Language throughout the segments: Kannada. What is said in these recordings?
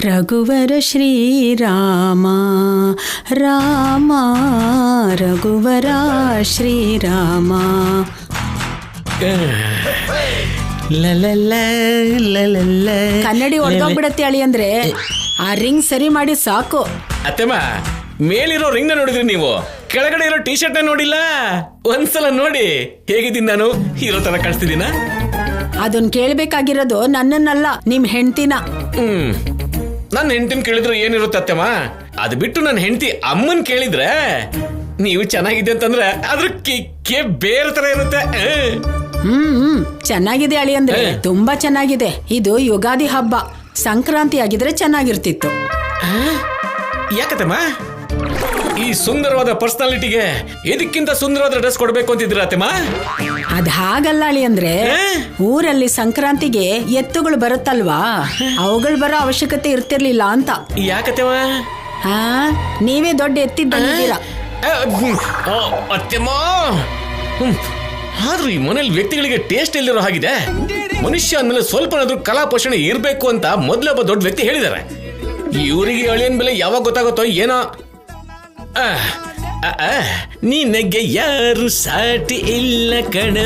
ರಘುವರ ಶ್ರೀರಾಮ ರಾಮ ರಘುವರ ಶ್ರೀರಾಮ. ಕನ್ನಡಿ ಒಡ್ದೋಗ್ಬಿಡತ್ತೆ ಅಳಿ ಅಂದ್ರೆ ಆ ರಿಂಗ್ ಸರಿ ಮಾಡಿ ಸಾಕು. ಅತ್ತೆಮ್ಮ, ಮೇಲಿರೋ ರಿಂಗ್ ನೋಡಿದ್ರಿ ನೀವು, ಕೆಳಗಡೆ ಇರೋ ಟಿ ಶರ್ಟ್ ನೋಡಿಲ್ಲ? ಒಂದ್ಸಲ ನೋಡಿ ಹೇಗಿದ್ದೀನಿ ನಾನು, ಹೀರೋ ತರ ಕಾಣಿಸ್ತಿದ್ದೀನ? ಅದನ್ ಕೇಳ್ಬೇಕಾಗಿರೋದು ನನ್ನನ್ನಲ್ಲ, ನಿಮ್ ಹೆಂಡ್ತಿನ. ನನ್ನ ಹೆಂಡತಿನ ಕೇಳಿದ್ರೆ ಏನಿರುತ್ತೆ ಅತ್ತೆಮ್ಮ? ಅದು ಬಿಟ್ಟು ನನ್ನ ಹೆಂಡತಿ ಅಮ್ಮನ್ ಕೇಳಿದ್ರೆ ನೀವು ಚೆನ್ನಾಗಿದೆ ಅಂತಂದ್ರೆ ಅದ್ರ ಕಿಕ್ಕೆ ಬೇರೆ ತರ ಇರುತ್ತೆ. ಚೆನ್ನಾಗಿದೆ ಅಳಿ ಅಂದ್ರೆ ತುಂಬಾ ಚೆನ್ನಾಗಿದೆ. ಇದು ಯುಗಾದಿ ಹಬ್ಬ, ಸಂಕ್ರಾಂತಿ ಆಗಿದ್ರೆ ಚೆನ್ನಾಗಿರ್ತಿತ್ತು. ಯಾಕತ್ತಮ್ಮ ಈ ಸುಂದರವಾದ ಪರ್ಸನಾಲಿಟಿಗೆ ಇದಕ್ಕಿಂತ ಸುಂದರವಾದ ಡ್ರೆಸ್ ಕೊಡ್ಬೇಕು ಅಂತಿದ್ರ ಅತ್ತಮ್ಮ? ಅದ್ ಹಾಗಲ್ಲ ಅಳಿ ಅಂದ್ರೆ, ಊರಲ್ಲಿ ಸಂಕ್ರಾಂತಿಗೆ ಎತ್ತುಗಳು ಬರುತ್ತಲ್ವಾ, ಅವುಗಳು ಬರೋ ಅವಶ್ಯಕತೆ ಇರ್ತಿರ್ಲಿಲ್ಲ ಅಂತ. ಯಾಕತ್ತಮ್ಮ? ನೀವೇ ದೊಡ್ಡ ಎತ್ತಿದ್ದೀರಾ ಅತ್ತೆಮ್ಮ. ಆದ್ರೂ ಈ ಮನೇಲಿ ವ್ಯಕ್ತಿಗಳಿಗೆ ಟೇಸ್ಟ್ ಎಲ್ಲಿರೋ ಹಾಗಿದೆ. ಮನುಷ್ಯ ಅಂದ್ಮೇಲೆ ಸ್ವಲ್ಪನಾದ್ರೂ ಕಲಾ ಪೋಷಣೆ ಇರ್ಬೇಕು ಅಂತ ಮೊದಲೊಬ್ಬ ದೊಡ್ಡ ವ್ಯಕ್ತಿ ಹೇಳಿದ್ದಾರೆ. ಇವರಿಗೆ ಅಳಿಯನ್ ಬೆಲೆ ಯಾವಾಗ ಗೊತ್ತಾಗುತ್ತೋ ಏನೋ. ನಿನಗೆ ಯಾರು ಸಾಟಿ ಇಲ್ಲ ಕಣ.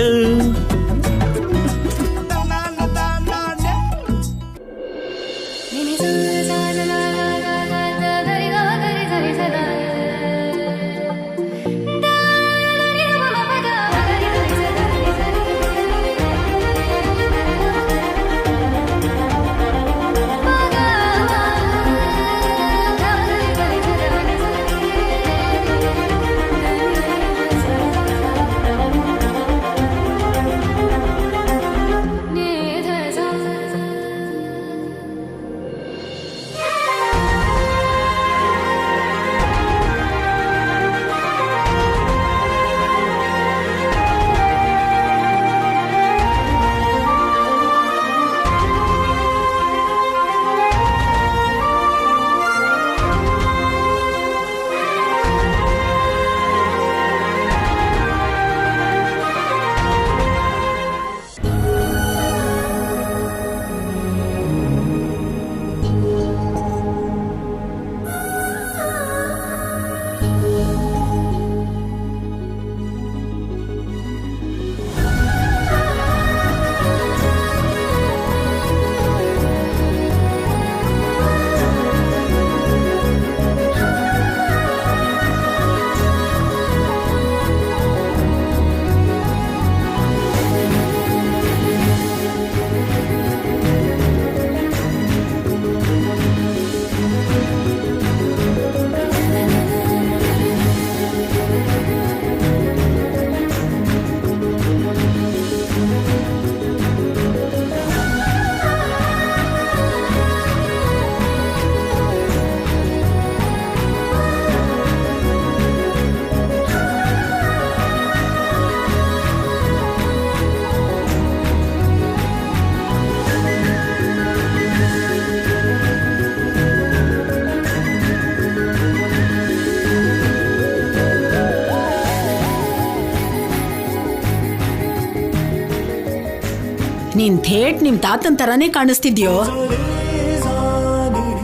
ನೀನ್ ಥೇಟ್ ನಿಮ್ ತಾತನ್ ತರಾನೇ ಕಾಣಿಸ್ತಿದ್ಯೋ.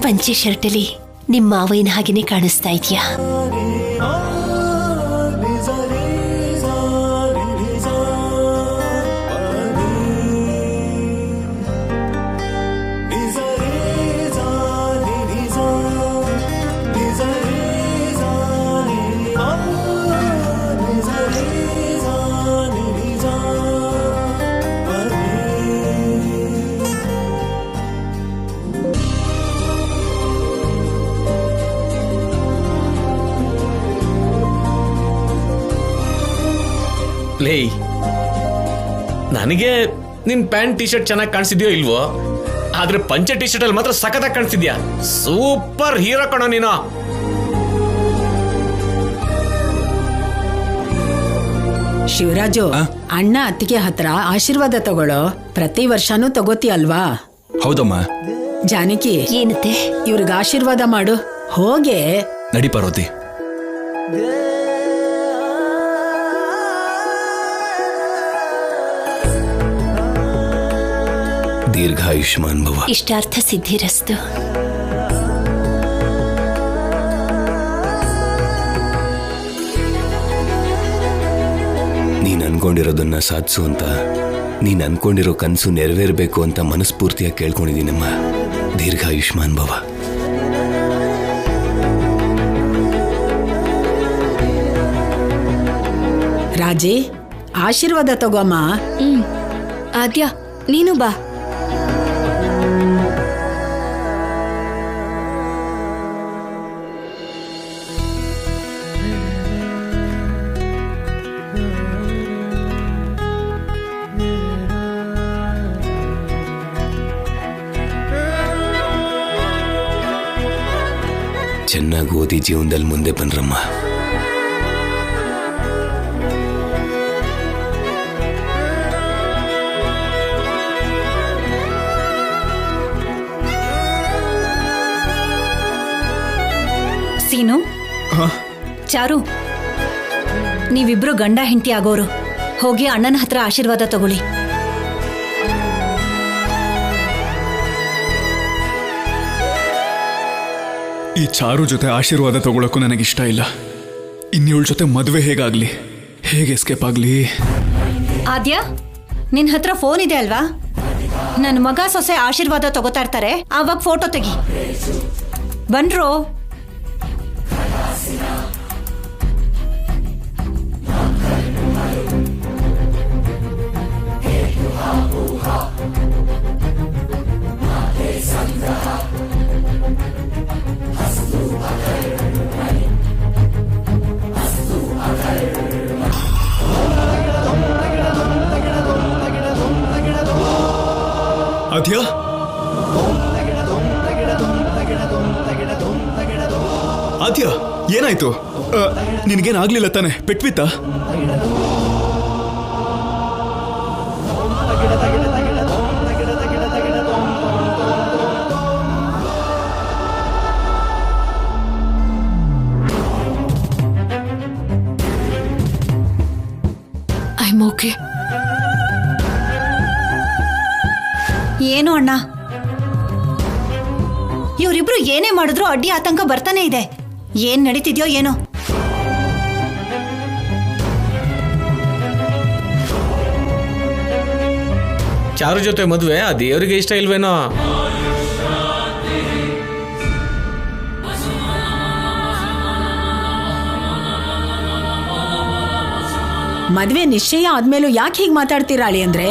ಪಂಚೆ ಶರ್ಟಲ್ಲಿ ನಿಮ್ ಮಾವಯ್ಯನ ಹಾಗೇನೆ ಕಾಣಿಸ್ತಾ ಇದ್ಯಾ? ಲೇ, ನನಗೆ ನಿನ್ ಪ್ಯಾಂಟ್ ಟಿ ಶರ್ಟ್ ಚೆನ್ನಾಗಿ ಕಾಣಿಸಿದ್ಯೋ ಇಲ್ವೋ, ಆದ್ರೆ ಪಂಚೆ ಟಿ ಶರ್ಟ್ ಅಲ್ಲಿ ಮಾತ್ರ ಸಖತ್ತಾಗಿ ಕಾಣಿಸ್ತಿದ್ಯಾ. ಸೂಪರ್ ಹೀರೋ ಕಣೋ ನೀನು. ಶಿವರಾಜು, ಅಣ್ಣ ಅತ್ತಿಗೆ ಹತ್ರ ಆಶೀರ್ವಾದ ತಗೊಳ್ಳೋ. ಪ್ರತಿ ವರ್ಷನೂ ತಗೋತಿ ಅಲ್ವಾ? ಹೌದಮ್ಮ. ಜಾನಕಿ, ಏನತ್ತೆ? ಇವ್ರಿಗೆ ಆಶೀರ್ವಾದ ಮಾಡು. ಹೋಗೆ ನಡಿ ಪಾರ್ವತಿ. ದೀರ್ಘಾಯುಷ್ಮಾನ್ ಭವ. ಇಷ್ಟಾರ್ಥ ಸಿದ್ಧಿರಸ್ತು. ಅನ್ಕೊಂಡಿರೋದನ್ನ ಸಾಧಿಸು ಅಂತ, ನೀನು ಅನ್ಕೊಂಡಿರೋ ಕನಸು ನೆರವೇರಬೇಕು ಅಂತ ಮನಸ್ಫೂರ್ತಿಯಾಗಿ ಕೇಳ್ಕೊಂಡಿದ್ದೀನಮ್ಮ. ದೀರ್ಘಾಯುಷ್ಮಾನ್ ಭವ. ರಾಜಿ, ಆಶೀರ್ವಾದ ತಗೋಮ್ಮ. ಆದ್ಯ, ನೀನು ಬಾ. ಚೆನ್ನಾಗಿ ಓದಿ ಜೀವನದಲ್ಲಿ ಮುಂದೆ ಬನ್ರಮ್ಮ. ಸೀನು, ಚಾರು, ನೀವಿಬ್ರು ಗಂಡ ಹೆಂಡತಿ ಆಗೋರು. ಹೋಗಿ ಅಣ್ಣನ ಹತ್ರ ಆಶೀರ್ವಾದ ತಗೊಳ್ಳಿ. ಈ ಚಾರು ಜೊತೆ ಆಶೀರ್ವಾದ ತಗೊಳಕ್ಕೂ ನನಗಿಷ್ಟ ಇಲ್ಲ. ಇನ್ನಿವಳ ಜೊತೆ ಮದುವೆ ಹೇಗಾಗ್ಲಿ, ಹೇಗೆ ಎಸ್ಕೇಪ್ ಆಗ್ಲಿ? ಆದ್ಯ, ನಿನ್ ಹತ್ರ ಫೋನ್ ಇದೆ ಅಲ್ವಾ? ನನ್ನ ಮಗ ಸೊಸೆ ಆಶೀರ್ವಾದ ತಗೋತಾ ಇರ್ತಾರೆ, ಆವಾಗ ಫೋಟೋ ತೆಗಿ. ಬನ್ರೋ. ಆದ್ಯ, ಆದ್ಯ, ಏನಾಯ್ತು? ನಿನಗೇನಾಗ್ಲಿಲ್ಲ ತಾನೆ? ಪೆಟ್ವಿತ್ತಾ? I'm okay. ಏನು ಅಣ್ಣ, ಇವರಿಬ್ರು ಏನೇ ಮಾಡಿದ್ರು ಅಡ್ಡಿ ಆತಂಕ ಬರ್ತಾನೆ ಇದೆ. ಏನ್ ನಡೀತಿದ್ಯೋ ಏನೋ. ಚಾರು ಜೊತೆ ಮದುವೆ ಆ ದೇವರಿಗೆ ಇಷ್ಟ ಇಲ್ವೇನೋ? ಮದ್ವೆ ನಿಶ್ಚಯ ಆದ್ಮೇಲೂ ಯಾಕೆ ಹೀಗೆ ಮಾತಾಡ್ತೀರಾಳಿ ಅಂದ್ರೆ?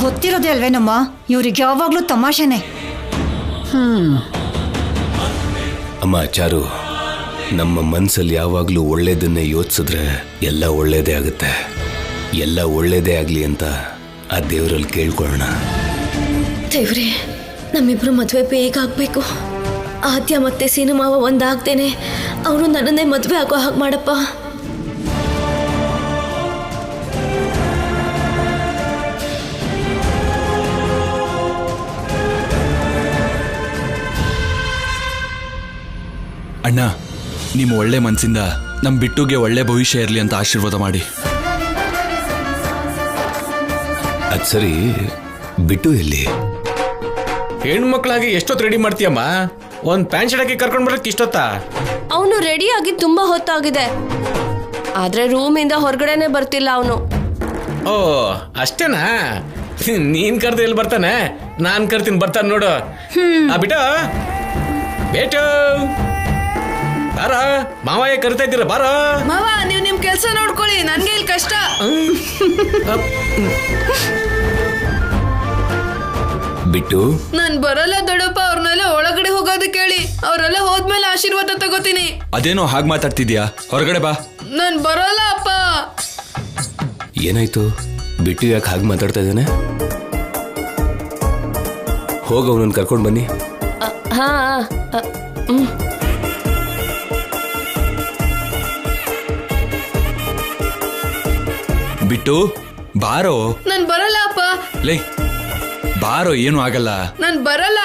ಗೊತ್ತಿರೋದೇ ಅಲ್ವೇನಮ್ಮ, ಇವ್ರಿಗೆ ಯಾವಾಗ್ಲೂ ತಮಾಷೆನೆ. ಅಮ್ಮ ಚಾರು, ನಮ್ಮ ಮನಸ್ಸಲ್ಲಿ ಯಾವಾಗಲೂ ಒಳ್ಳೇದನ್ನೇ ಯೋಚಿಸಿದ್ರೆ ಎಲ್ಲ ಒಳ್ಳೇದೇ ಆಗುತ್ತೆ. ಎಲ್ಲ ಒಳ್ಳೇದೇ ಆಗಲಿ ಅಂತ ಆ ದೇವರಲ್ಲಿ ಕೇಳ್ಕೊಳ್ಳೋಣ. ದೇವ್ರೆ, ನಮ್ಮಿಬ್ರು ಮದುವೆ ಬೇಗ ಆಗಬೇಕು. ಆದ್ಯ ಮತ್ತೆ ಸಿನಿಮಾವ ಒಂದಾಗ್ತೇನೆ ಅವರು ನನ್ನನ್ನೇ ಮದುವೆ ಆಗೋ ಹಾಗೆ ಮಾಡಪ್ಪ. ಅಣ್ಣ, ನಿಮ್ಮ ಒಳ್ಳೆ ಮನಸ್ಸಿಂದ ನಮ್ಮ ಬಿಟ್ಟುಗೆ ಒಳ್ಳೆ ಭವಿಷ್ಯ ಇರಲಿ ಅಂತ ಆಶೀರ್ವಾದ ಮಾಡಿ. ಅದು ಸರಿ, ಬಿಟ್ಟು ಎಲ್ಲಿ? ಹೆಣ್ಮಕ್ಳಾಗಿ ಎಷ್ಟೊತ್ತು ರೆಡಿ ಮಾಡ್ತೀಯಮ್ಮ? ಒಂದ್ ಪ್ಯಾಂಟ್ ಶರ್ಟ್ ಹಾಕಿ ಕರ್ಕೊಂಡ್ ಬರಕ್ ಇಷ್ಟೊತ್ತಾ? ಅವನು ರೆಡಿ ಆಗಿ ತುಂಬಾ ಹೊತ್ತಾಗಿದೆ, ಆದ್ರೆ ರೂಮಿಂದ ಹೊರಗಡೆನೆ ಬರ್ತಿಲ್ಲ ಅವನು. ಓ ಅಷ್ಟೇನಾ? ನೀನ್ ಕರ್ದು ಎಲ್ಲಿ ಬರ್ತಾನೆ? ನಾನ್ ಕರ್ತೀನಿ, ಬರ್ತಾನೆ ನೋಡು. ಬಿಟ್ಟು ಬೇಟು ಬಾರ, ಮಾವಯ್ಯ ಕರಿತಾ ಇದ್ದೀರ, ಬಾರ ಮಾವ. ನೀವು ನಿಮ್ ಕೆಲ್ಸ ನೋಡ್ಕೊಳ್ಳಿ, ನನ್ಗೆ ಇಲ್ಲಿ ಕಷ್ಟ. ಬಿಟ್ಟು ನಾನ್ ಬರಲ್ಲ ದೊಡ್ಡಪ್ಪ, ಅವ್ರನ್ನೆಲ್ಲ ಒಳಗಡೆ ಹೋಗೋದಕ್ಕೆ ಹೇಳಿ. ಅವರೆಲ್ಲ ಹೋದ್ಮೇಲೆ ಆಶೀರ್ವಾದ ತಗೋತೀನಿ. ಅದೇನೋ ಹಾಗೆ ಮಾತಾಡ್ತಿದ್ಯಾ? ಹೊರಗಡೆ ಬಾ. ನಾನ್ ಬರಲ್ಲ ಅಪ್ಪ. ಏನಾಯ್ತು? ಬಿಟ್ಟು ಯಾಕೆ ಹಾಗೆ ಮಾತಾಡ್ತಾ ಇದ್ದಾನೆ? ಹೋಗ, ಅವನನ್ನು ಕರ್ಕೊಂಡು ಬನ್ನಿ. ಹಾ, ಬಿಟ್ಟು ಬಾರೋ. ನಾನ್ ಬರಲ್ಲ ಅಪ್ಪ. ಲೇ ಬಾರೋ, ಏನು ಆಗಲ್ಲ. ನಾನ್ ಬರಲ್ಲ.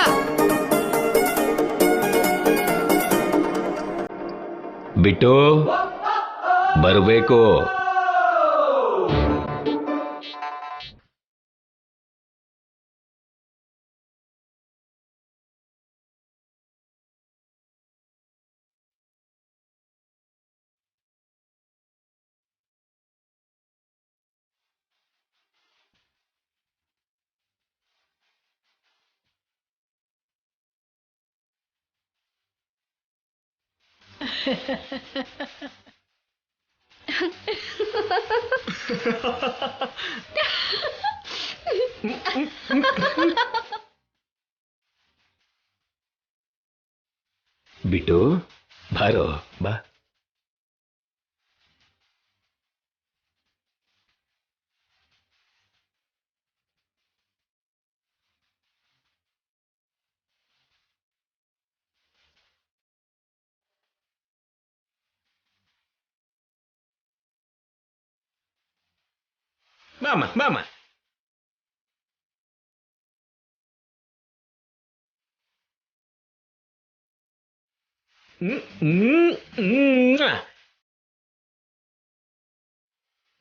ಬಿಟ್ಟು ಬರಬೇಕು. ಬಿಟ್ಟು ಬಾರೋ ಬಾ. ಬಾಮ ಬಾಮ.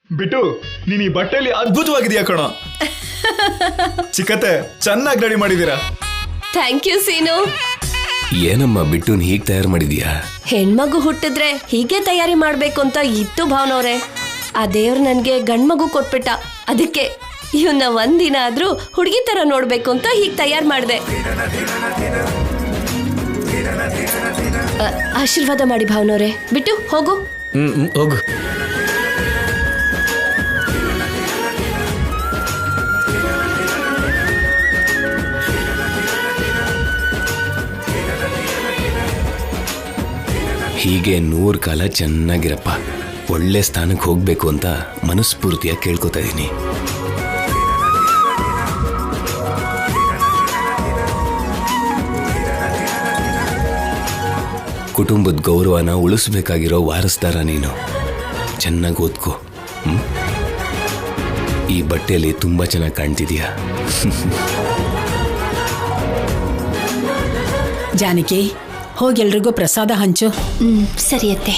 ಬಿಟ್ಟು ನೀನ್ ಈ ಬಟ್ಟೆಯಲ್ಲಿ ಅದ್ಭುತವಾಗಿದೆಯಾ ಕಣೋ. ಚಿಕ್ಕತ್ತೆ ಚೆನ್ನಾಗಿ ರೆಡಿ ಮಾಡಿದೀರಾ. ಥ್ಯಾಂಕ್ ಯು ಸೀನು. ಏನಮ್ಮ ಬಿಟ್ಟುನ್ ಹೀಗ್ ತಯಾರು ಮಾಡಿದೀಯಾ? ಹೆಣ್ಮಗು ಹುಟ್ಟಿದ್ರೆ ಹೀಗೆ ತಯಾರಿ ಮಾಡ್ಬೇಕು ಅಂತ ಇತ್ತು ಭಾವನವ್ರೆ. ಆ ದೇವ್ರು ನನ್ಗೆ ಗಂಡ್ಮಗು ಕೊಟ್ಬಿಟ್ಟ. ಅದಕ್ಕೆ ಇವನ್ನ ಒಂದಿನ ಆದ್ರೂ ಹುಡುಗಿ ತರ ನೋಡ್ಬೇಕು ಅಂತ ಹೀಗ್ ತಯಾರು ಮಾಡಿದೆ. ಆಶೀರ್ವಾದ ಮಾಡಿ ಭಾವನವ್ರೆ. ಬಿಟ್ಟು ಹೋಗು. ಹೋಗು. ಹೀಗೆ 100 ಕಾಲ ಚೆನ್ನಾಗಿರಪ್ಪ. ಒಳ್ಳೆ ಸ್ಥಾನಕ್ಕೆ ಹೋಗ್ಬೇಕು ಅಂತ ಮನಸ್ಫೂರ್ತಿಯಾಗಿ ಕೇಳ್ಕೊತಾ ಇದ್ದೀನಿ. ಕುಟುಂಬದ ಗೌರವನ ಉಳಿಸ್ಬೇಕಾಗಿರೋ ವಾರಸ್ದಾರ ನೀನು. ಚೆನ್ನಾಗಿ ಓದ್ಕೋ. ಈ ಬಟ್ಟೆಯಲ್ಲಿ ತುಂಬಾ ಚೆನ್ನಾಗಿ ಕಾಣ್ತಿದೀಯಾ. ಜಾನಕಿ, ಹೋಗಿ ಎಲ್ರಿಗೂ ಪ್ರಸಾದ ಹಂಚು. ಸರಿಯತ್ತೆ.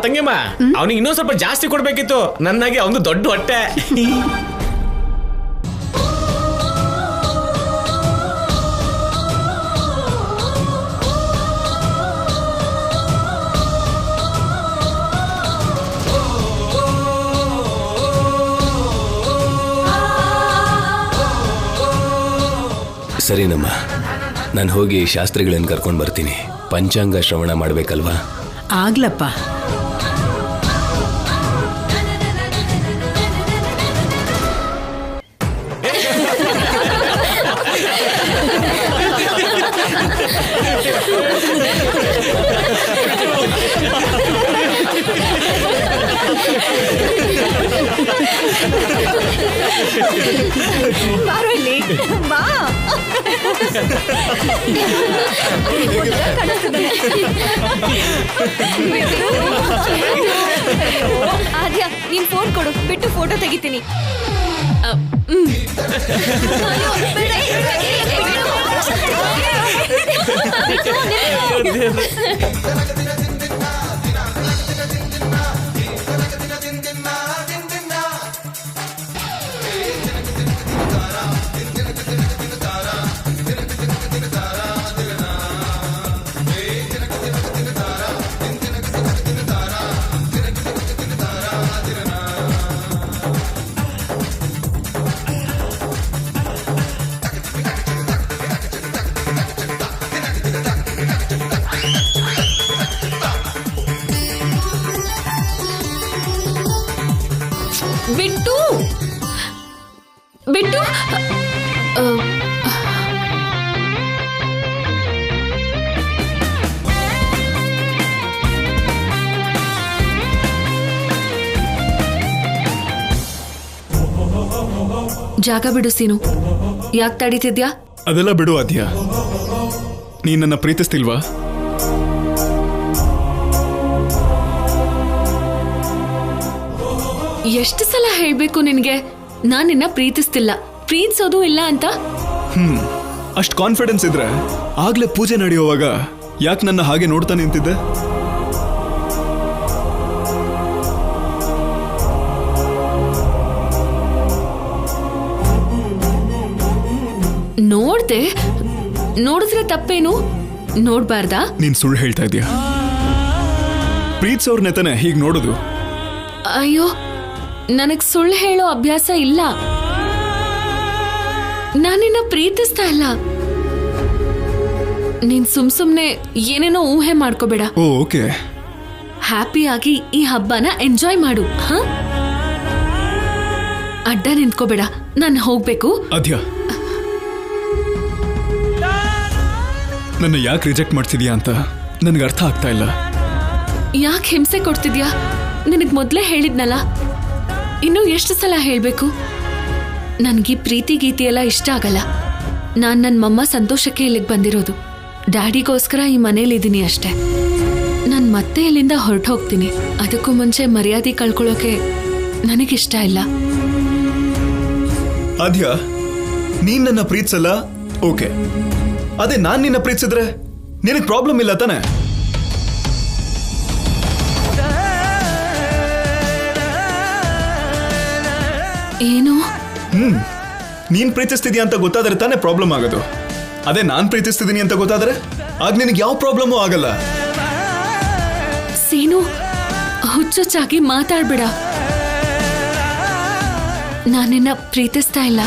ತಂಗಿಯಮ್ಮ, ಅವನಿಗೆ ಇನ್ನೊಂದು ಸ್ವಲ್ಪ ಜಾಸ್ತಿ ಕೊಡ್ಬೇಕಿತ್ತು. ನನ್ನಾಗೆ ಅವನು ದೊಡ್ಡ ಹೊಟ್ಟೆ. ಸರಿನಮ್ಮ, ನಾನು ಹೋಗಿ ಶಾಸ್ತ್ರಿಗಳನ್ನು ಕರ್ಕೊಂಡು ಬರ್ತೀನಿ. ಪಂಚಾಂಗ ಶ್ರವಣ ಮಾಡ್ಬೇಕಲ್ವಾ? ಆಗ್ಲಪ್ಪ. ಬಾರೋ ಇಲ್ಲಿ, ಬಾ. ಆದ್ಯ, ನೀನ್ ಫೋನ್ ಕೊಡು, ಬಿಟ್ಟು ಫೋಟೋ ತೆಗಿತೀನಿ. ಬಿಟ್ಟು ಬಿಟ್ಟು ಜಾಗ ಬಿಡು ಸೀನು. ಯಾಕೆ ತಡೀತಿದ್ಯಾ? ಅದೆಲ್ಲ ಬಿಡು ಆದ್ಯ. ನೀನ್ ನನ್ನ ಪ್ರೀತಿಸ್ತಿಲ್ವಾ? ಎಷ್ಟು ಸಲ ಹೇಳ್ಬೇಕು ನಿನ್ಗೆ, ನಾನ್ ನಿನ್ನ ಪ್ರೀತಿಸ್ತಿಲ್ಲ, ಪ್ರೀತಿಸೋದು ಇಲ್ಲ ಅಂತ. ಅಷ್ಟ್ ಕಾನ್ಫಿಡೆನ್ಸ್ ಇದ್ರೆ ಆಗ್ಲೇ ಪೂಜೆ ನಡೆಯುವಾಗ ಯಾಕೆ ನನ್ನ ಹಾಗೆ ನೋಡ್ತಾ ನಿಂತಿದ್ದೆ? ನೋಡಿದ್ರೆ ತಪ್ಪೇನು? ನೋಡ್ಬಾರ್ದಾ? ನೀನ್ ಸುಳ್ಳು ಹೇಳ್ತಾ ಇದೀಯ. ಪ್ರೀತ್ಸವ್ರನ್ನೇ ತಾನೆ ಹೀಗ್ ನೋಡುದು. ಅಯ್ಯೋ, ನನಗ್ ಸುಳ್ಳು ಹೇಳೋ ಅಭ್ಯಾಸ ಇಲ್ಲ. ನಾನಿನ್ನ ಪ್ರೀತಿಸ್ತಾ ಇಲ್ಲ. ನೀನ್ ಸುಮ್ನೆ ಏನೇನೋ ಊಹೆ ಮಾಡ್ಕೋಬೇಡ. ಓಕೆ. ಹ್ಯಾಪಿಯಾಗಿ ಈ ಹಬ್ಬನ ಎಂಜಾಯ್ ಮಾಡು. ಹ, ಅಡ್ಡ ನಿಂತ್ಕೋಬೇಡ. ನಾನು ಹೋಗ್ಬೇಕು. ಅದ್ಯಾ, ನನ್ನ ಯಾಕೆ ರಿಜೆಕ್ಟ್ ಮಾಡ್ತಿದ್ಯಾ ಅಂತ ನನಗೆ ಅರ್ಥ ಆಗ್ತಾ ಇಲ್ಲ. ಯಾಕೆ ಹಿಂಸೆ ಕೊಡ್ತಿದ್ಯಾ? ನಿನಗ್ ಮೊದ್ಲೇ ಹೇಳಿದ್ನಲ್ಲ, ಇನ್ನು ಎಷ್ಟು ಸಲ ಹೇಳ್ಬೇಕು? ನನ್ಗೆ ಪ್ರೀತಿ ಗೀತಿ ಎಲ್ಲ ಇಷ್ಟ ಆಗಲ್ಲ. ನಾನ್ ನನ್ನ ಮಮ್ಮ ಸಂತೋಷಕ್ಕೆ ಇಲ್ಲಿಗೆ ಬಂದಿರೋದು. ಡ್ಯಾಡಿಗೋಸ್ಕರ ಈ ಮನೇಲಿದ್ದೀನಿ ಅಷ್ಟೇ. ನಾನು ಮತ್ತೆ ಇಲ್ಲಿಂದ ಹೊರಟು ಹೋಗ್ತೀನಿ. ಅದಕ್ಕೂ ಮುಂಚೆ ಮರ್ಯಾದೆ ಕಳ್ಕೊಳ್ಳೋಕೆ ನನಗಿಷ್ಟ ಇಲ್ಲ. ಅದ್ಯಾ, ನೀನ್ ನನ್ನ ಪ್ರೀತಿಸಲ್ಲ, ಓಕೆ. ಅದೇ ನಾನ್ ನಿನ್ನ ಪ್ರೀತಿಸಿದ್ರೆ ನಿನಗೆ ಪ್ರಾಬ್ಲಮ್ ಇಲ್ಲ ತಾನೆ? ಏನು? ನೀನ್ ಪ್ರೀತಿಸ್ತಿದ್ಯಾ ಅಂತ ಗೊತ್ತಾದ್ರೆ ತಾನೇ ಪ್ರಾಬ್ಲಮ್ ಆಗೋದು. ಅದೇ ನಾನ್ ಪ್ರೀತಿಸ್ತಿದ್ದೀನಿ ಅಂತ ಗೊತ್ತಾದ್ರೆ ಆಗ ನಿನಗೆ ಯಾವ ಪ್ರಾಬ್ಲಮ್ಮೂ ಆಗಲ್ಲ. ಸೀನು, ಹುಚ್ಚುಚ್ಚಾಗಿ ಮಾತಾಡ್ಬೇಡ. ನಾನಿನ್ನ ಪ್ರೀತಿಸ್ತಾ ಇಲ್ಲ.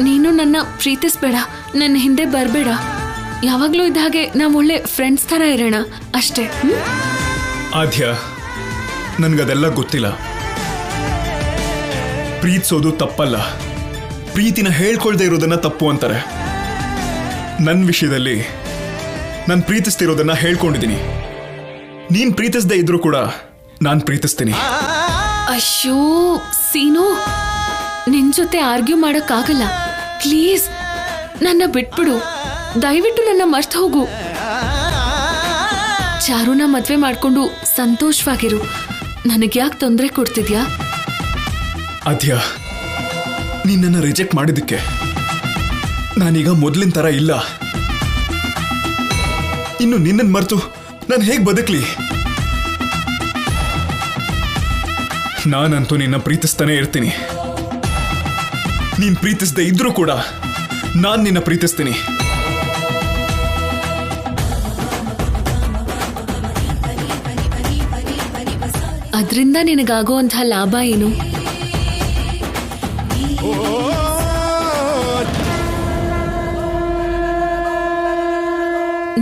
ನೀನು ನನ್ನ ಪ್ರೀತಿಸ್ಬೇಡ. ನನ್ನ ಹಿಂದೆ ಬರ್ಬೇಡ. ಯಾವಾಗ್ಲೂ ಇದ್ದ ಹಾಗೆ ನಾವು ಒಳ್ಳೆ ಫ್ರೆಂಡ್ಸ್ ತರ ಇರೋಣ ಅಷ್ಟೇ. ಆದ್ಯಾ, ನನ್ಗದೆಲ್ಲ ಗೊತ್ತಿಲ್ಲ. ಪ್ರೀತಿಸೋದು ತಪ್ಪಲ್ಲ. ಪ್ರೀತಿನ ಹೇಳ್ಕೊಳ್ದೆ ಇರೋದನ್ನ ತಪ್ಪು ಅಂತಾರೆ. ನನ್ನ ವಿಷಯದಲ್ಲಿ ನಾನು ಪ್ರೀತಿಸ್ತಿರೋದನ್ನ ಹೇಳ್ಕೊಂಡಿದ್ದೀನಿ. ನೀನ್ ಪ್ರೀತಿಸದೇ ಇದ್ರೂ ಕೂಡ ನಾನು ಪ್ರೀತಿಸ್ತೀನಿ. ಅಯ್ಯೋ ಸೀನು, ನಿನ್ ಜೊತೆ ಆರ್ಗ್ಯೂ ಮಾಡಕ್ಕಾಗಲ್ಲ. ಪ್ಲೀಸ್ ನನ್ನ ಬಿಟ್ಬಿಡು. ದಯವಿಟ್ಟು ನನ್ನ ಮರ್ತು ಹೋಗು. ಚಾರುನ ಮದ್ವೆ ಮಾಡ್ಕೊಂಡು ಸಂತೋಷವಾಗಿರು. ನನಗ್ಯಾಕೆ ತೊಂದರೆ ಕೊಡ್ತಿದ್ಯಾ? ಅದ್ಯಾ, ನೀನ್ ನನ್ನ ರಿಜೆಕ್ಟ್ ಮಾಡಿದ್ದಕ್ಕೆ ನಾನೀಗ ಮೊದಲಿನ ತರ ಇಲ್ಲ. ಇನ್ನು ನಿನ್ನನ್ ಮರೆತು ನಾನು ಹೇಗ್ ಬದುಕ್ಲಿ? ನಾನಂತೂ ನಿನ್ನ ಪ್ರೀತಿಸ್ತಾನೆ ಇರ್ತೀನಿ. ನೀನ್ ಪ್ರೀತಿಸದೆ ಇದ್ರೂ ಕೂಡ ನಾನ್ ನಿನ್ನ ಪ್ರೀತಿಸ್ತೀನಿ. ಅದರಿಂದ ನಿನಗಾಗುವಂತಹ ಲಾಭ ಏನು?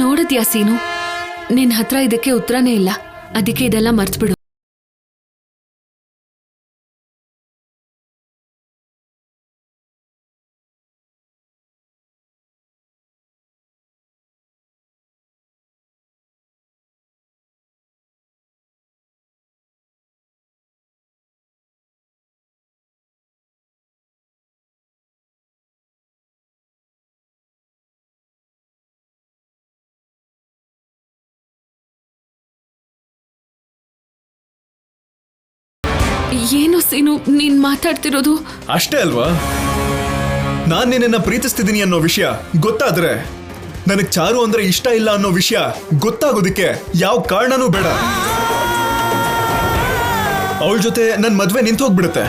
ನೋಡಿದ್ಯಾ ಸೀನು, ನಿನ್ ಹತ್ರ ಇದಕ್ಕೆ ಉತ್ತರನೇ ಇಲ್ಲ. ಅದಕ್ಕೆ ಇದೆಲ್ಲ ಮರ್ತ್ಬಿಡು. ಏನು ಸೀನು ನೀನ್ ಮಾತಾಡ್ತಿರೋದು? ಅಷ್ಟೇ ಅಲ್ವಾ? ನಾನ್ ನಿನ್ನ ಪ್ರೀತಿಸ್ತಿದ್ದೀನಿ ಅನ್ನೋ ವಿಷಯ ಗೊತ್ತಾದ್ರೆ, ನನಗ್ ಚಾರು ಅಂದ್ರೆ ಇಷ್ಟ ಇಲ್ಲ ಅನ್ನೋ ವಿಷಯ ಗೊತ್ತಾಗೋದಿಕ್ಕೆ ಯಾವ ಕಾರಣನೂ ಬೇಡ. ಅವಳ ಜೊತೆ ನನ್ ಮದ್ವೆ ನಿಂತು ಹೋಗ್ಬಿಡುತ್ತೆ.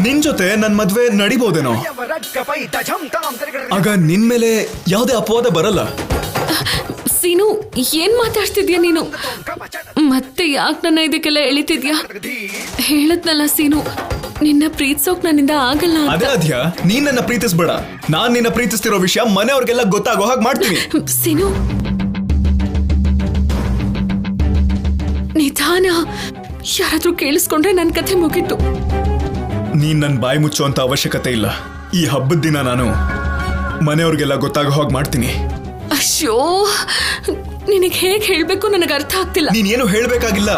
ನಿನ್ ಜೊತೆ ನನ್ ಮದ್ವೆ ನಡಿಬಹುದೇನೋ. ಆಗ ನಿನ್ ಮೇಲೆ ಯಾವುದೇ ಅಪವಾದ ಬರಲ್ಲ. ಸೀನು, ಏನ್ ಮಾತಾಡ್ತಿದ್ಯಾ ನೀನು? ಮತ್ತೆ ಯಾಕೆ ನನ್ನ ಇದಕ್ಕೆಲ್ಲ ಎಳಿತಿದ್ಯಾ? ಹೇಳದ್ನಲ್ಲ ಸೀನು, ನಿನ್ನ ಪ್ರೀತಿಸೋಕ್ ನನ್ನಿಂದ ಆಗಲ್ಲ ಅಂತ. ಅದೇ ಅದ್ಯಾ, ನೀನ್ ನನ್ನ ಪ್ರೀತಿಸ್ಬೇಡ. ನಾನ್ ನಿನ್ನ ಪ್ರೀತಿಸ್ತಿರೋ ವಿಷಯ ಮನೆಯವ್ರಿಗೆಲ್ಲ ಗೊತ್ತಾಗೋ ಹಾಗೆ ಮಾಡ್ತೀನಿ. ಸೀನು, ನಿಧಾನ. ಯಾರಾದ್ರೂ ಕೇಳಿಸ್ಕೊಂಡ್ರೆ ನನ್ ಕಥೆ ಮುಗೀತು. ನೀನ್ ನನ್ ಬಾಯಿ ಮುಚ್ಚೋ ಅಂತ ಅವಶ್ಯಕತೆ ಇಲ್ಲ. ಈ ಹಬ್ಬದ ದಿನ ನಾನು ಮನೆಯವ್ರಿಗೆಲ್ಲ ಗೊತ್ತಾಗೋ ಹಾಗೆ ಮಾಡ್ತೀನಿ. ಅಶ್ಯೋ, ನಿನಗೆ ಹೇಗೆ ಹೇಳ್ಬೇಕು ನನಗೆ ಅರ್ಥ ಆಗ್ತಿಲ್ಲ. ನೀನೇನು ಹೇಳ್ಬೇಕಾಗಿಲ್ಲ.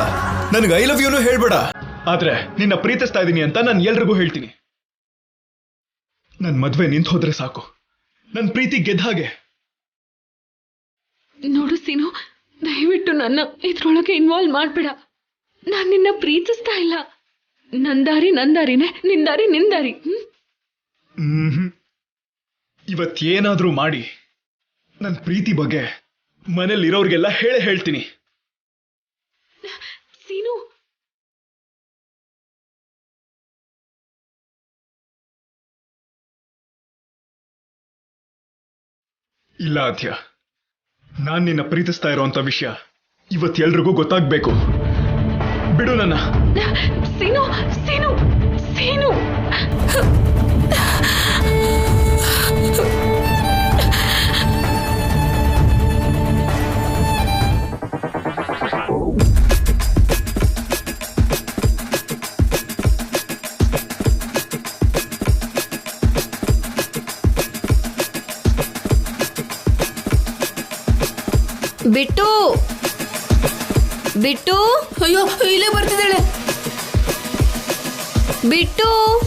ನನಗೆ ಐ ಲವ್ ಯುನು ಹೇಳ್ಬೇಡ. ಆದ್ರೆ ನಿನ್ನ ಪ್ರೀತಿಸ್ತಾ ಇದೀನಿ ಅಂತ ನಾನು ಎಲ್ರಿಗೂ ಹೇಳ್ತೀನಿ. ನನ್ ಮದ್ವೆ ನಿಂತು ಹೋದ್ರೆ ಸಾಕು. ನನ್ ಪ್ರೀತಿ ಗೆದ್ದ ಹಾಗೆ. ನೋಡು ಸೀನು, ದಯವಿಟ್ಟು ನನ್ನ ಇದ್ರೊಳಗೆ ಇನ್ವಾಲ್ವ್ ಮಾಡ್ಬೇಡ. ನಾನು ನಿನ್ನ ಪ್ರೀತಿಸ್ತಾ ಇಲ್ಲ. ನಂದಾರಿ ನಂದಾರಿನೇ, ನಿಂದಾರಿ ನಿಂದಾರಿ. ಇವತ್ತೇನಾದ್ರೂ ಮಾಡಿ ನನ್ ಪ್ರೀತಿ ಬಗ್ಗೆ ಮನೇಲಿ ಇರೋರ್ಗೆಲ್ಲ ಹೇಳ್ತೀನಿ. ಸೀನು, ಇಲ್ಲ ಅದ್ಯಾ, ನಾನ್ ನಿನ್ನ ಪ್ರೀತಿಸ್ತಾ ಇರೋಂಥ ವಿಷಯ ಇವತ್ತೆಲ್ರಿಗೂ ಗೊತ್ತಾಗ್ಬೇಕು. ಬಿಡು ನನ್ನ. ಸೀನು ಸೀನು ಸೀನು ಬಿಟ್ಟು ಬಿಟ್ಟು ಅಯ್ಯೋ ಇಲ್ಲೇ ಬರ್ತಿದ್ದಾಳೆ. ಬಿಟ್ಟು